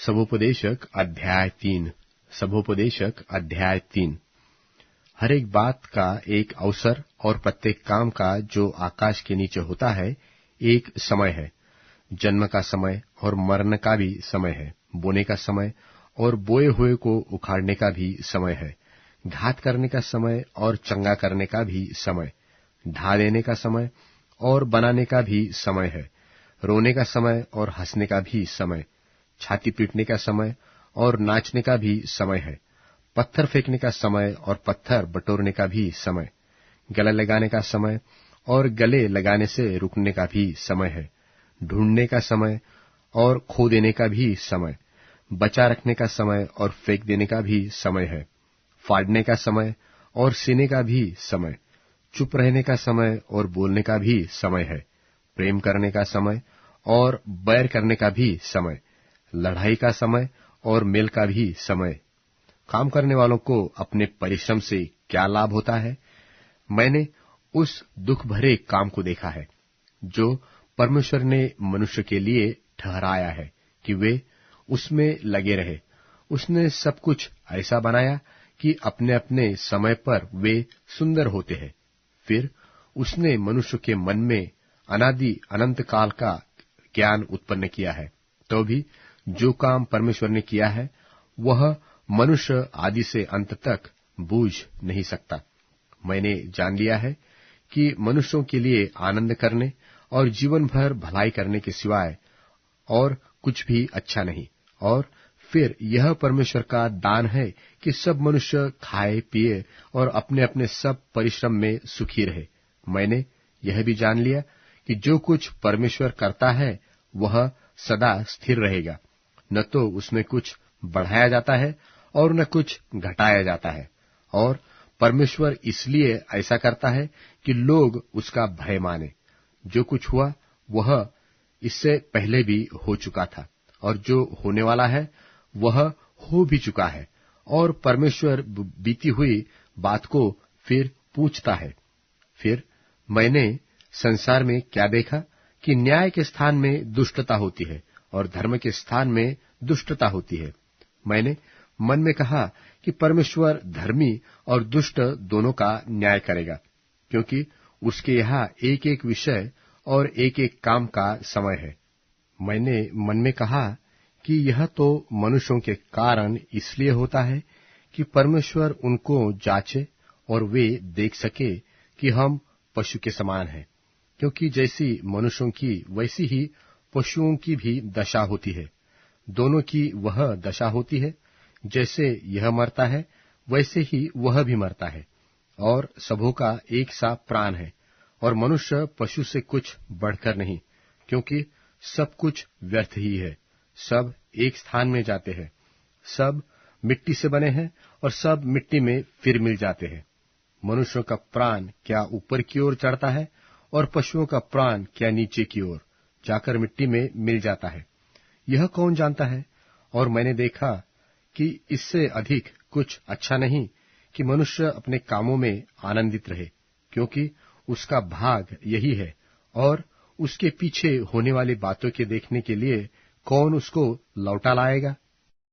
सबोपदेशक अध्याय 3। हर एक बात का एक अवसर और प्रत्येक काम का जो आकाश के नीचे होता है एक समय है। जन्म का समय और मरने का भी समय है, बोने का समय और बोए हुए को उखाड़ने का भी समय है, घात करने का समय और चंगा करने का भी समय, ढा देने का समय और बनाने का भी समय है, रोने का समय और हंसने का भी समय, छाती पीटने का समय और नाचने का भी समय है, पत्थर फेंकने का समय और पत्थर बटोरने का भी समय, गले लगाने का समय और गले लगाने से रुकने का भी समय है, ढूंढने का समय और खो देने का भी समय, बचा रखने का समय और फेंक देने का भी समय है, फाड़ने का समय और सीने का भी समय, चुप रहने का समय और बोलने का भी समय है, प्रेम करने का समय और बैर करने का भी समय, लड़ाई का समय और मेल का भी समय। काम करने वालों को अपने परिश्रम से क्या लाभ होता है? मैंने उस दुख भरे काम को देखा है जो परमेश्वर ने मनुष्य के लिए ठहराया है कि वे उसमें लगे रहे। उसने सब कुछ ऐसा बनाया कि अपने अपने समय पर वे सुंदर होते हैं। फिर उसने मनुष्य के मन में अनादि अनंत काल का ज्ञान उत्पन्न किया है। तो भी जो काम परमेश्वर ने किया है वह मनुष्य आदि से अंत तक बूझ नहीं सकता। मैंने जान लिया है कि मनुष्यों के लिए आनंद करने और जीवन भर भलाई करने के सिवाय और कुछ भी अच्छा नहीं। और फिर यह परमेश्वर का दान है कि सब मनुष्य खाए पिए और अपने अपने सब परिश्रम में सुखी रहे। मैंने यह भी जान लिया कि जो कुछ परमेश्वर करता है वह सदा स्थिर रहेगा, न तो उसमें कुछ बढ़ाया जाता है और न कुछ घटाया जाता है। और परमेश्वर इसलिए ऐसा करता है कि लोग उसका भय माने। जो कुछ हुआ वह इससे पहले भी हो चुका था और जो होने वाला है वह हो भी चुका है। और परमेश्वर बीती हुई बात को फिर पूछता है। फिर मैंने संसार में क्या देखा कि न्याय के स्थान में दुष्टता होती है और धर्म के स्थान में दुष्टता होती है। मैंने मन में कहा कि परमेश्वर धर्मी और दुष्ट दोनों का न्याय करेगा, क्योंकि उसके यहाँ एक एक विषय और एक एक काम का समय है। मैंने मन में कहा कि यह तो मनुष्यों के कारण इसलिए होता है कि परमेश्वर उनको जांचे और वे देख सके कि हम पशु के समान हैं, क्योंकि जैसी मनुष्यों की वैसी ही पशुओं की भी दशा होती है। दोनों की वह दशा होती है, जैसे यह मरता है वैसे ही वह भी मरता है। और सबों का एक सा प्राण है, और मनुष्य पशु से कुछ बढ़कर नहीं, क्योंकि सब कुछ व्यर्थ ही है। सब एक स्थान में जाते हैं, सब मिट्टी से बने हैं और सब मिट्टी में फिर मिल जाते हैं। मनुष्यों का प्राण क्या ऊपर की ओर चढ़ता है और पशुओं का प्राण क्या नीचे की ओर जाकर मिट्टी में मिल जाता है, यह कौन जानता है? और मैंने देखा कि इससे अधिक कुछ अच्छा नहीं कि मनुष्य अपने कामों में आनंदित रहे, क्योंकि उसका भाग यही है। और उसके पीछे होने वाली बातों के देखने के लिए कौन उसको लौटा लाएगा?